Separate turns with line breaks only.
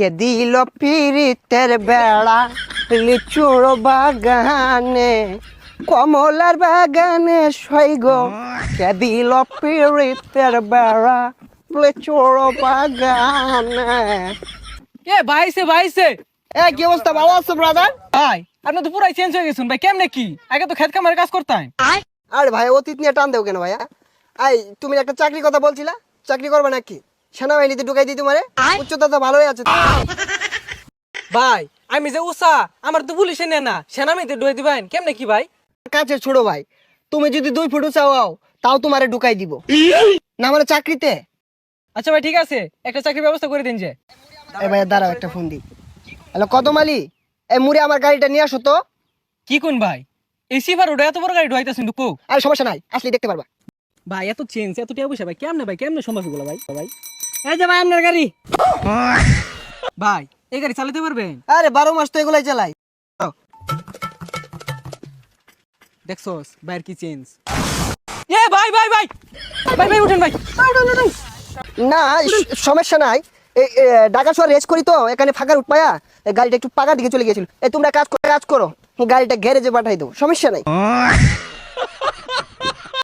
কে দিল পিরিতের বেড়া লিচুর বাগানে কমলার বাগানে সৈগ কে দিল পিরিতের বেড়া লিচুর বাগানে।
এ ভাইছে
এ কি অবস্থা, ভালো আছো ব্রাদার?
ভাই আপনি তো পুরাই চেঞ্জ হয়ে গেছেন ভাই, কেমনে কি আগে তো খেত কামারে কাজ করতেন।
আরে ভাই অতীত নিয়ে টান দেও কেন ভাইয়া? আই তুমি একটা চাকরির কথা বলছিলা, চাকরি করবে নাকি? সেনাবাহিনীতে ঢুকাই দিই তোমারে, উচ্চতা তো ভালোই আছে।
ভাই আমি যে উষা আমার তো পুলিশে নেয় না, সেনামিতে ঢুকে দিবেন কেমনে কি ভাই?
কাছে ছোড়ো ভাই, তুমি যদি 2 ফুট চাও তাও তোমারে ঢুকাই দিব না মানে চাকরিতে।
আচ্ছা ভাই ঠিক আছে, একটা চাকরির ব্যবস্থা করে দিন যে।
এ ভাই দাঁড়াও একটা ফোন দিই। হ্যালো কদম আলী, এই মুড়ে আমার গাড়িটা নিয়ে আসো তো।
কি কোন ভাই এই সিফার ওটা এত বড় গাড়ি ঢুকাইতেছেন ঢুকো।
আর সমস্যা নাই, আসলে দেখতে পারবা।
ভাই এত চেঞ্জ এত টিয়া বসে ভাই কেমনে সম্ভব এগুলো ভাই? ভাই এই যে ভাই আপনার গাড়ি। ভাই এই গাড়ি চালাতে পারবেন?
আরে 12 মাস তো এগুলাই চালাই।
দেখছস ভাইয়ের কি চেঞ্জ। এ ভাই উঠেন ভাই, উঠেন।
না সমস্যা নাই, ঢাকা শহর রেস করি তো এখানে ফাঁকা রুট পায়া গাড়িটা একটু পাকা দিকে চলে গিয়েছিল। তোমরা কাজ করো গাড়িটা গ্যারেজে পাঠাই দাও, সমস্যা নাই।